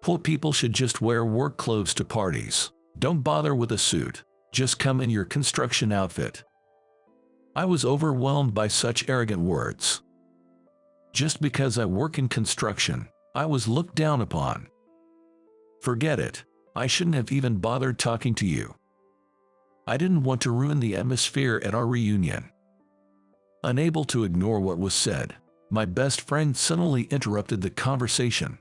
Poor people should just wear work clothes to parties. Don't bother with a suit. Just come in your construction outfit. I was overwhelmed by such arrogant words. Just because I work in construction, I was looked down upon. Forget it. I shouldn't have even bothered talking to you. I didn't want to ruin the atmosphere at our reunion. Unable to ignore what was said, my best friend suddenly interrupted the conversation.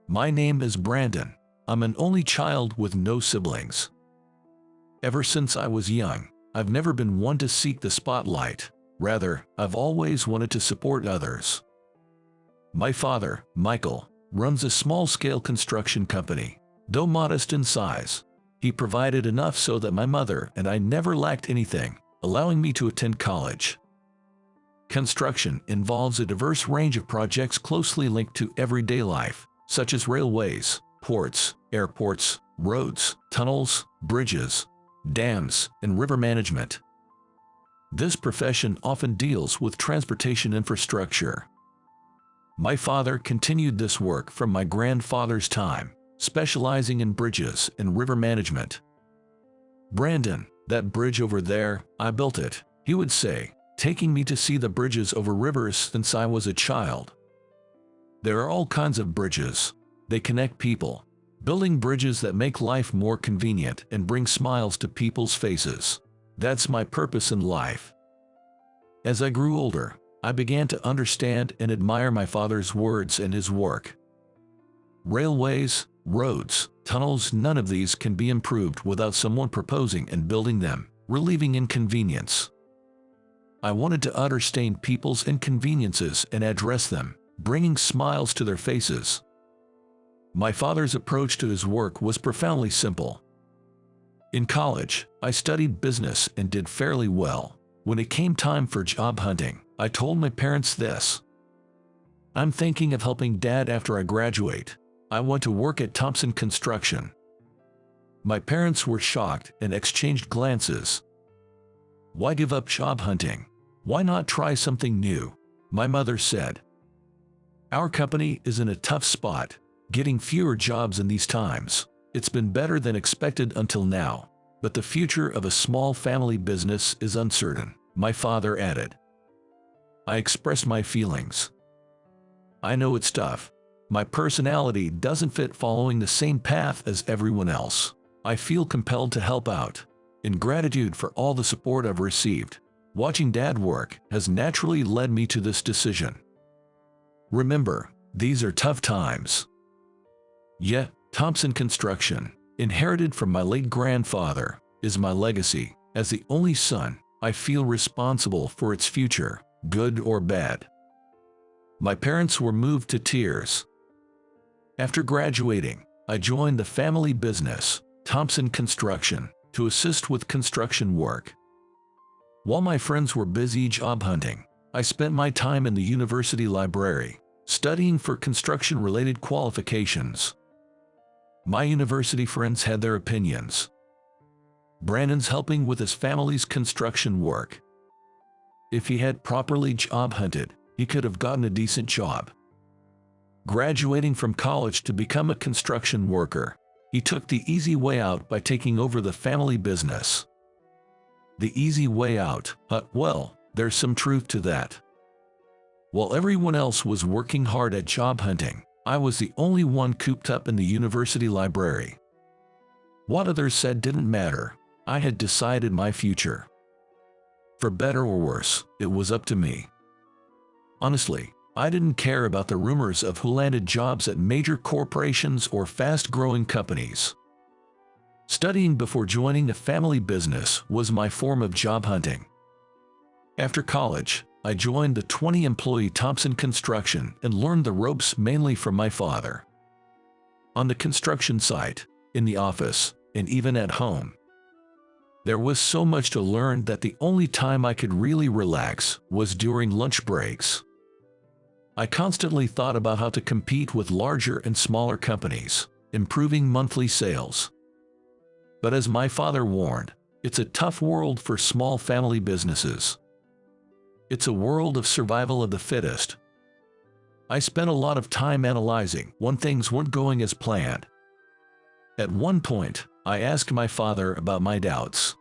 My name is Brandon. I'm an only child with no siblings. Ever since I was young, I've never been one to seek the spotlight. Rather, I've always wanted to support others. My father, Michael, runs a small-scale construction company. Though modest in size, he provided enough so that my mother and I never lacked anything, allowing me to attend college. Construction involves a diverse range of projects closely linked to everyday life, such as railways, ports, airports, roads, tunnels, bridges, dams, and river management. This profession often deals with transportation infrastructure. My father continued this work from my grandfather's time, specializing in bridges and river management. "Brandon, that bridge over there, I built it," he would say, taking me to see the bridges over rivers since I was a child. There are all kinds of bridges. They connect people, building bridges that make life more convenient and bring smiles to people's faces. That's my purpose in life. As I grew older, I began to understand and admire my father's words and his work. Railways, roads, tunnels, none of these can be improved without someone proposing and building them, relieving inconvenience. I wanted to understand people's inconveniences and address them, bringing smiles to their faces. My father's approach to his work was profoundly simple. In college, I studied business and did fairly well. When it came time for job hunting, I told my parents this: "I'm thinking of helping Dad after I graduate. I want to work at Thompson Construction." My parents were shocked and exchanged glances. "Why give up job hunting? Why not try something new?" My mother said. "Our company is in a tough spot, getting fewer jobs in these times. It's been better than expected until now, but the future of a small family business is uncertain," my father added. I expressed my feelings. "I know it's tough. My personality doesn't fit following the same path as everyone else. I feel compelled to help out. In gratitude for all the support I've received, watching Dad work has naturally led me to this decision. Remember, these are tough times." Yet, Thompson Construction, inherited from my late grandfather, is my legacy. As the only son, I feel responsible for its future, good or bad. My parents were moved to tears. After graduating, I joined the family business, Thompson Construction, to assist with construction work. While my friends were busy job hunting, I spent my time in the university library, studying for construction-related qualifications. My university friends had their opinions. Brandon's helping with his family's construction work. If he had properly job hunted, he could have gotten a decent job. Graduating from college to become a construction worker, he took the easy way out by taking over the family business. The easy way out, well, there's some truth to that. While everyone else was working hard at job hunting, I was the only one cooped up in the university library. What others said didn't matter. I had decided my future. For better or worse, it was up to me. Honestly, I didn't care about the rumors of who landed jobs at major corporations or fast-growing companies. Studying before joining a family business was my form of job hunting. After college, I joined the 20-employee Thompson Construction and learned the ropes mainly from my father. On the construction site, in the office, and even at home, there was so much to learn that the only time I could really relax was during lunch breaks. I constantly thought about how to compete with larger and smaller companies, improving monthly sales. But as my father warned, it's a tough world for small family businesses. It's a world of survival of the fittest. I spent a lot of time analyzing when things weren't going as planned. At one point, I asked my father about my doubts.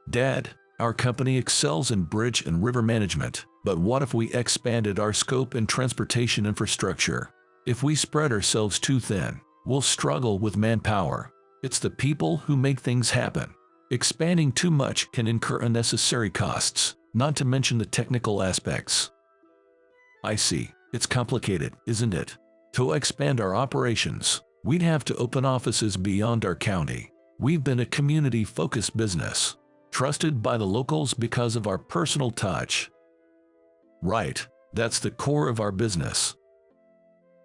"Dad, our company excels in bridge and river management, but what if we expanded our scope in transportation infrastructure? If we spread ourselves too thin, we'll struggle with manpower. It's the people who make things happen. Expanding too much can incur unnecessary costs, not to mention the technical aspects." "I see. It's complicated, isn't it? To expand our operations, we'd have to open offices beyond our county. We've been a community-focused business, trusted by the locals because of our personal touch." "Right, that's the core of our business."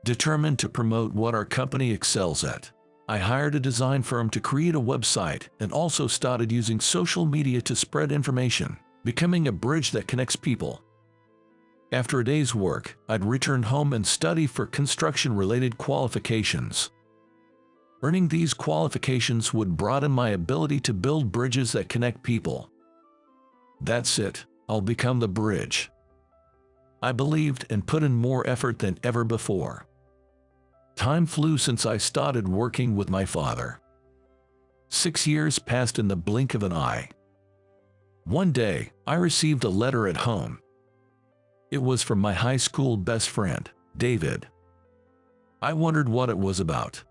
Determined to promote what our company excels at, I hired a design firm to create a website and also started using social media to spread information, becoming a bridge that connects people. After a day's work, I'd return home and study for construction-related qualifications. Earning these qualifications would broaden my ability to build bridges that connect people. That's it, I'll become the bridge. I believed and put in more effort than ever before. Time flew since I started working with my father. 6 years passed in the blink of an eye. One day, I received a letter at home. It was from my high school best friend, David. I wondered what it was about.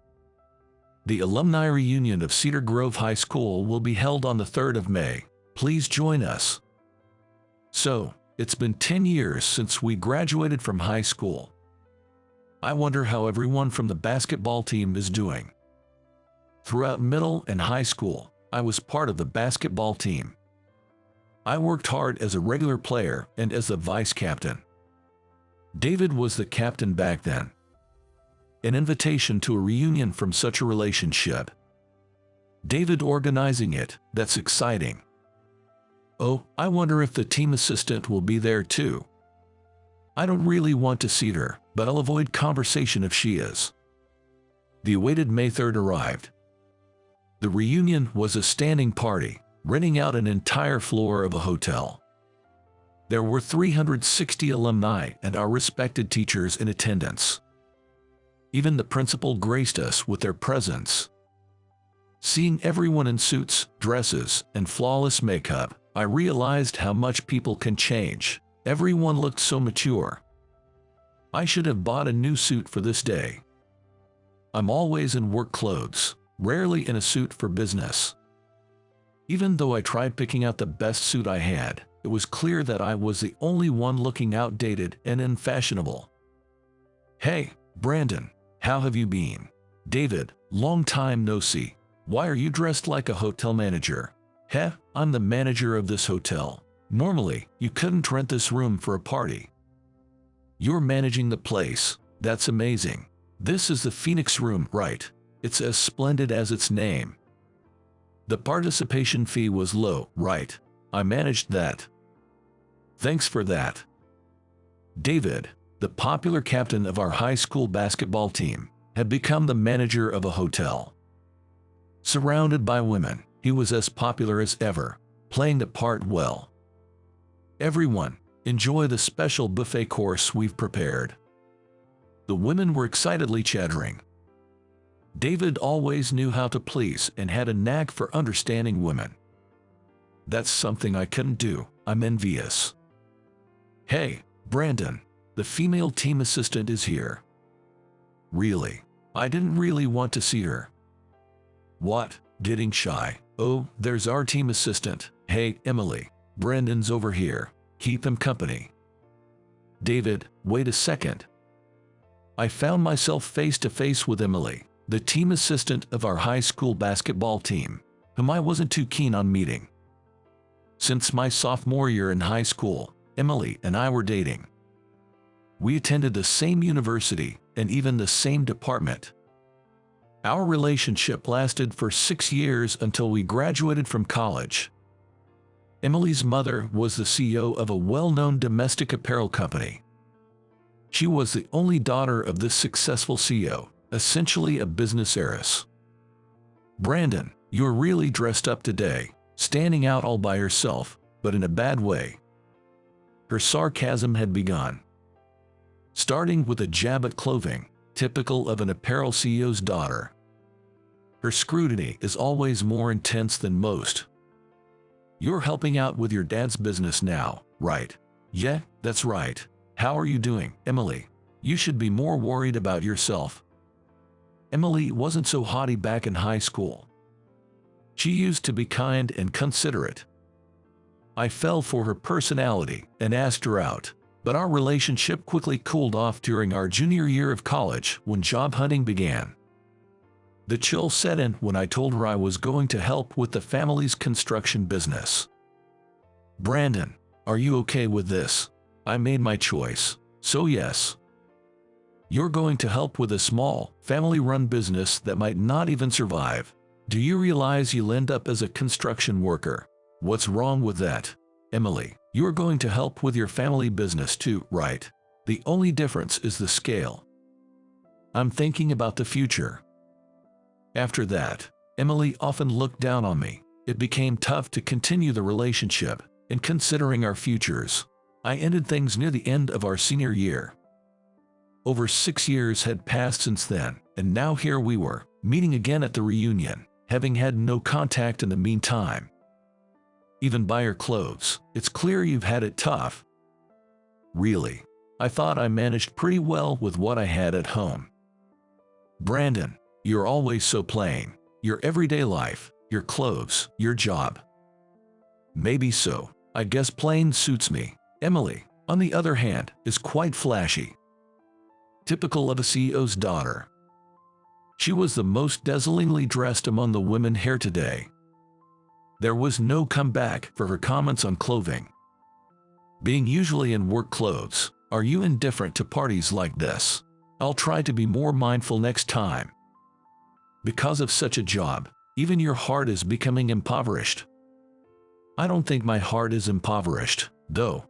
"The alumni reunion of Cedar Grove High School will be held on the 3rd of May. Please join us." So, it's been 10 years since we graduated from high school. I wonder how everyone from the basketball team is doing. Throughout middle and high school, I was part of the basketball team. I worked hard as a regular player and as the vice captain. David was the captain back then. An invitation to a reunion from such a relationship. David organizing it, that's exciting. Oh, I wonder if the team assistant will be there too. I don't really want to see her, but I'll avoid conversation if she is. The awaited May 3rd arrived. The reunion was a standing party, renting out an entire floor of a hotel. There were 360 alumni and our respected teachers in attendance. Even the principal graced us with their presence. Seeing everyone in suits, dresses, and flawless makeup, I realized how much people can change. Everyone looked so mature. I should have bought a new suit for this day. I'm always in work clothes, rarely in a suit for business. Even though I tried picking out the best suit I had, it was clear that I was the only one looking outdated and unfashionable. "Hey, Brandon, how have you been?" "David, long time no see. Why are you dressed like a hotel manager?" "Heh, I'm the manager of this hotel. Normally, you couldn't rent this room for a party. You're managing the place. That's amazing. This is the Phoenix Room, right? It's as splendid as its name. The participation fee was low, right? I managed that. Thanks for that." David, the popular captain of our high school basketball team, had become the manager of a hotel. Surrounded by women, he was as popular as ever, playing the part well. "Everyone, enjoy the special buffet course we've prepared." The women were excitedly chattering. David always knew how to please and had a knack for understanding women. That's something I couldn't do. I'm envious. "Hey, Brandon, the female team assistant is here." "Really? I didn't really want to see her." "What? Getting shy? Oh, there's our team assistant. Hey, Emily, Brandon's over here. Keep him company." "David, wait a second." I found myself face to face with Emily, the team assistant of our high school basketball team, whom I wasn't too keen on meeting. Since my sophomore year in high school, Emily and I were dating. We attended the same university and even the same department. Our relationship lasted for 6 years until we graduated from college. Emily's mother was the CEO of a well-known domestic apparel company. She was the only daughter of this successful CEO, essentially a business heiress. "Brandon, you're really dressed up today, standing out all by yourself, but in a bad way." Her sarcasm had begun. starting with a jab at clothing, typical of an apparel CEO's daughter. Her scrutiny is always more intense than most. You're helping out with your dad's business now, right? Yeah, that's right. How are you doing, Emily? You should be more worried about yourself. Emily wasn't so haughty back in high school. She used to be kind and considerate. I fell for her personality and asked her out, but our relationship quickly cooled off during our junior year of college when job hunting began. The chill set in when I told her I was going to help with the family's construction business. Brandon, are you okay with this? I made my choice, so yes. You're going to help with a small, family-run business that might not even survive. Do you realize you'll end up as a construction worker? What's wrong with that? Emily, you're going to help with your family business too, right? The only difference is the scale. I'm thinking about the future. After that, Emily often looked down on me. It became tough to continue the relationship, and considering our futures, I ended things near the end of our senior year. Over 6 years had passed since then, and now here we were, meeting again at the reunion, having had no contact in the meantime. Even by your clothes, it's clear you've had it tough. Really, I thought I managed pretty well with what I had at home. Brandon, you're always so plain. Your everyday life, your clothes, your job. Maybe so. I guess plain suits me. Emily, on the other hand, is quite flashy. Typical of a CEO's daughter. She was the most dazzlingly dressed among the women here today. There was no comeback for her comments on clothing. Being usually in work clothes, are you indifferent to parties like this? I'll try to be more mindful next time. Because of such a job, even your heart is becoming impoverished. I don't think my heart is impoverished, though.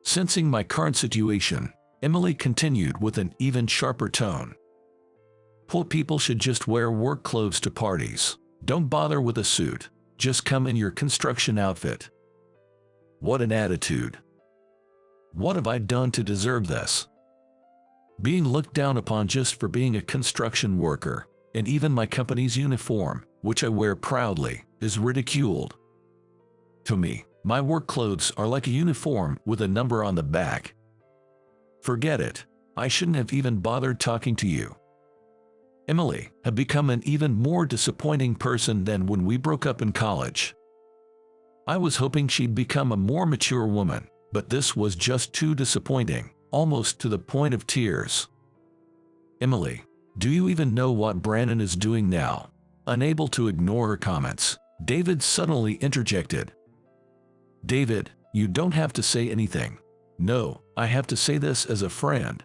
Sensing my current situation, Emily continued with an even sharper tone. Poor people should just wear work clothes to parties. Don't bother with a suit. Just come in your construction outfit. What an attitude. What have I done to deserve this? Being looked down upon just for being a construction worker, and even my company's uniform, which I wear proudly, is ridiculed. To me, my work clothes are like a uniform with a number on the back. Forget it. I shouldn't have even bothered talking to you. Emily had become an even more disappointing person than when we broke up in college. I was hoping she'd become a more mature woman, but this was just too disappointing, almost to the point of tears. Emily, do you even know what Brandon is doing now? Unable to ignore her comments, David suddenly interjected. David, you don't have to say anything. No, I have to say this as a friend.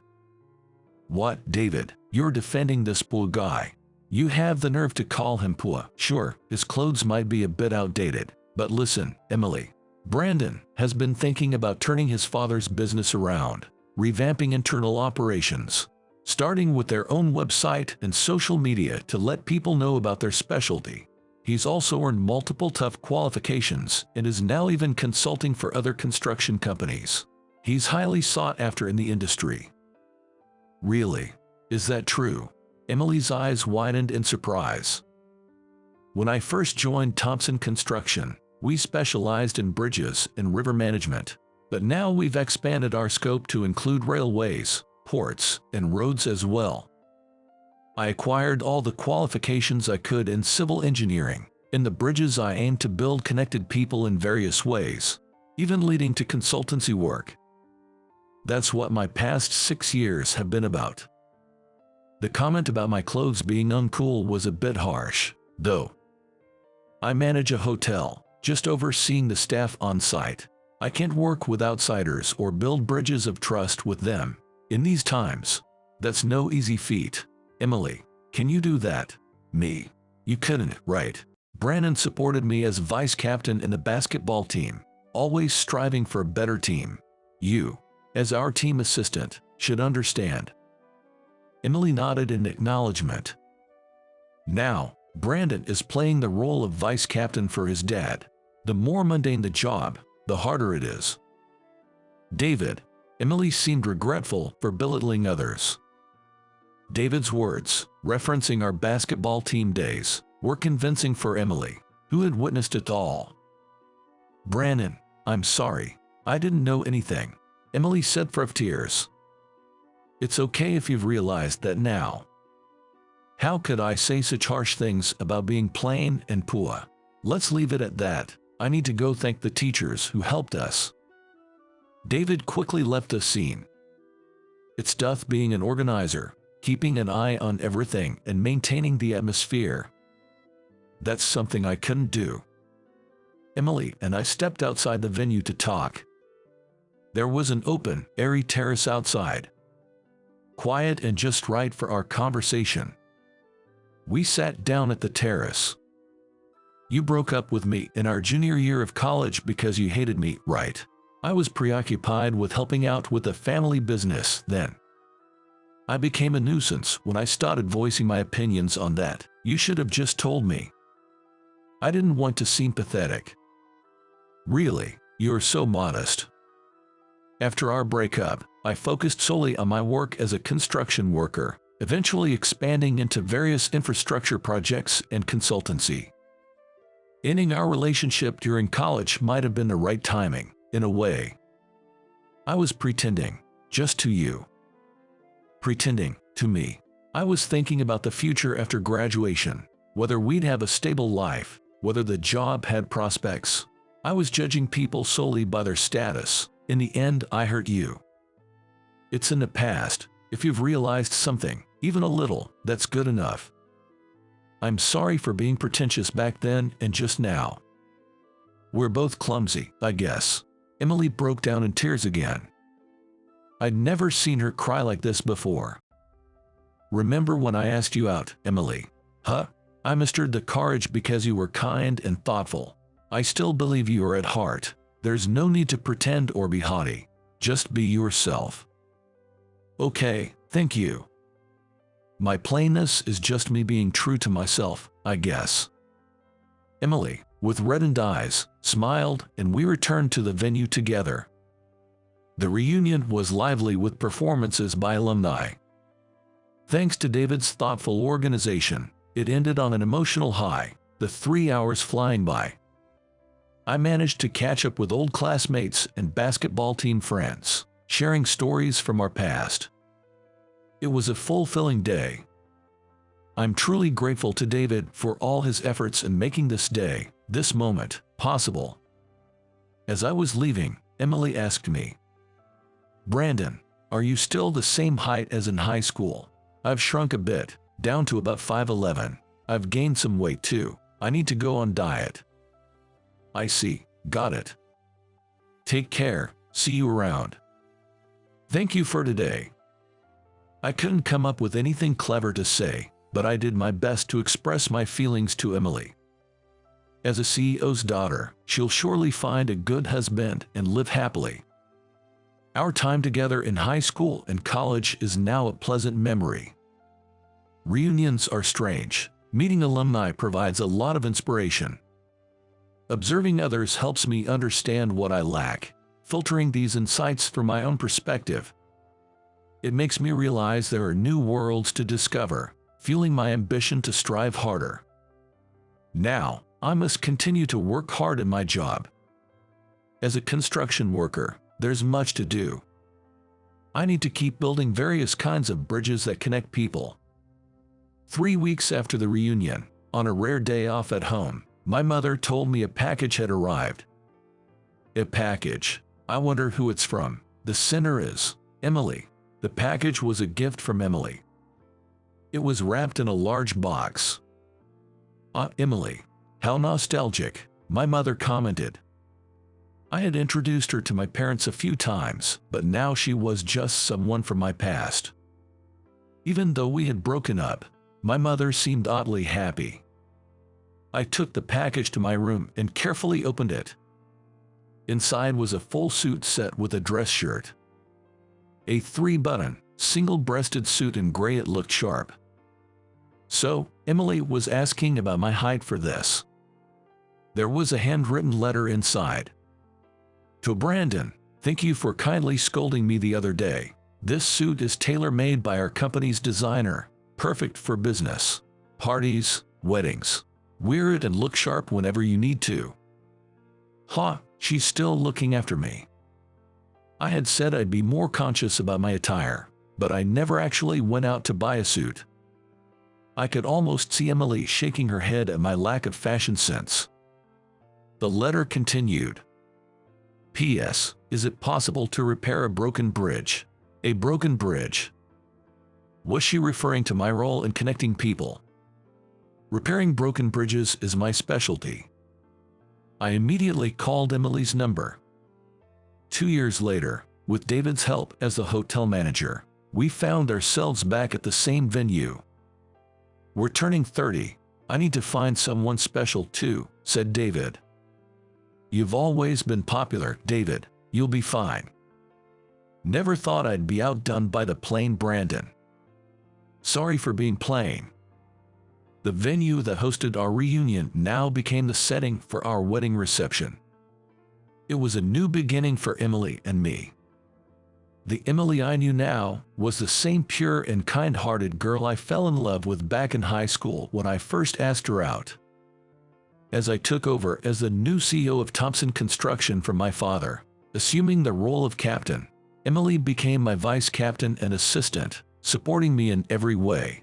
What, David? You're defending this poor guy. You have the nerve to call him poor. Sure, his clothes might be a bit outdated, but listen, Emily. Brandon has been thinking about turning his father's business around, revamping internal operations, starting with their own website and social media to let people know about their specialty. He's also earned multiple tough qualifications and is now even consulting for other construction companies. He's highly sought after in the industry. Really? Is that true? Emily's eyes widened in surprise. When I first joined Thompson Construction, we specialized in bridges and river management, but now we've expanded our scope to include railways, ports, and roads as well. I acquired all the qualifications I could in civil engineering. In the bridges I aim to build connected people in various ways, even leading to consultancy work. That's what my past 6 years have been about. The comment about my clothes being uncool was a bit harsh, though. I manage a hotel, just overseeing the staff on site. I can't work with outsiders or build bridges of trust with them. In these times, that's no easy feat. Emily, can you do that? Me? You couldn't, right? Brandon supported me as vice captain in the basketball team, always striving for a better team. You, as our team assistant, should understand. Emily nodded in acknowledgement. Now, Brandon is playing the role of vice captain for his dad. The more mundane the job, the harder it is. David, Emily seemed regretful for belittling others. David's words, referencing our basketball team days, were convincing for Emily, who had witnessed it all. "Brandon, I'm sorry. I didn't know anything," Emily said through tears. "It's okay if you've realized that now. How could I say such harsh things about being plain and poor? Let's leave it at that. I need to go thank the teachers who helped us." David quickly left the scene. It's tough being an organizer, keeping an eye on everything and maintaining the atmosphere. That's something I couldn't do. Emily and I stepped outside the venue to talk. There was an open, airy terrace outside. Quiet and just right for our conversation. We sat down at the terrace. "You broke up with me in our junior year of college because you hated me, right? I was preoccupied with helping out with the family business then. I became a nuisance when I started voicing my opinions on that. You should have just told me. I didn't want to seem pathetic." "Really, you're so modest." After our breakup, I focused solely on my work as a construction worker, eventually expanding into various infrastructure projects and consultancy. Ending our relationship during college might have been the right timing, in a way. I was pretending, just to you. Pretending, to me. I was thinking about the future after graduation, whether we'd have a stable life, whether the job had prospects. I was judging people solely by their status. In the end, I hurt you. It's in the past. If you've realized something, even a little, that's good enough. I'm sorry for being pretentious back then and just now. We're both clumsy, I guess. Emily broke down in tears again. I'd never seen her cry like this before. "Remember when I asked you out, Emily? Huh? I mustered the courage because you were kind and thoughtful. I still believe you are at heart. There's no need to pretend or be haughty. Just be yourself." "Okay, thank you. My plainness is just me being true to myself, I guess." Emily, with reddened eyes, smiled, and we returned to the venue together. The reunion was lively with performances by alumni. Thanks to David's thoughtful organization, it ended on an emotional high, the 3 hours flying by. I managed to catch up with old classmates and basketball team friends, sharing stories from our past. It was a fulfilling day. I'm truly grateful to David for all his efforts in making this day, this moment, possible. As I was leaving, Emily asked me, "Brandon, are you still the same height as in high school?" "I've shrunk a bit, down to about 5'11". "I've gained some weight too. I need to go on diet." "I see, got it. Take care, see you around." Thank you for today. I couldn't come up with anything clever to say, but I did my best to express my feelings to Emily. As a CEO's daughter, she'll surely find a good husband and live happily. Our time together in high school and college is now a pleasant memory. Reunions are strange. Meeting alumni provides a lot of inspiration. Observing others helps me understand what I lack, filtering these insights from my own perspective. It makes me realize there are new worlds to discover, fueling my ambition to strive harder. Now, I must continue to work hard at my job. As a construction worker, there's much to do. I need to keep building various kinds of bridges that connect people. 3 weeks after the reunion, on a rare day off at home, my mother told me a package had arrived. A package. I wonder who it's from. The sender is Emily. The package was a gift from Emily. It was wrapped in a large box. "Ah, Emily. How nostalgic," my mother commented. I had introduced her to my parents a few times, but now she was just someone from my past. Even though we had broken up, my mother seemed oddly happy. I took the package to my room and carefully opened it. Inside was a full suit set with a dress shirt. A 3-button, single-breasted suit in gray. It looked sharp. So, Emily was asking about my height for this. There was a handwritten letter inside. "To Brandon, Thank you for kindly scolding me the other day. This suit is tailor-made by our company's designer, perfect for business, parties, weddings. Wear it and look sharp whenever you need to. Ha, she's still looking after me. I had said I'd be more conscious about my attire, but I never actually went out to buy a suit. I could almost see Emily shaking her head at my lack of fashion sense. The letter continued. P.S. Is it possible to repair a broken bridge? A broken bridge? Was she referring to my role in connecting people? Repairing broken bridges is my specialty. I immediately called Emily's number. 2 years later, with David's help as the hotel manager, we found ourselves back at the same venue. We're turning 30. I need to find someone special too, said David. You've always been popular, David. You'll be fine. Never thought I'd be outdone by the plain Brandon. Sorry for being plain. The venue that hosted our reunion now became the setting for our wedding reception. It was a new beginning for Emily and me. The Emily I knew now was the same pure and kind-hearted girl I fell in love with back in high school when I first asked her out. As I took over as the new CEO of Thompson Construction from my father, assuming the role of captain, Emily became my vice captain and assistant, supporting me in every way.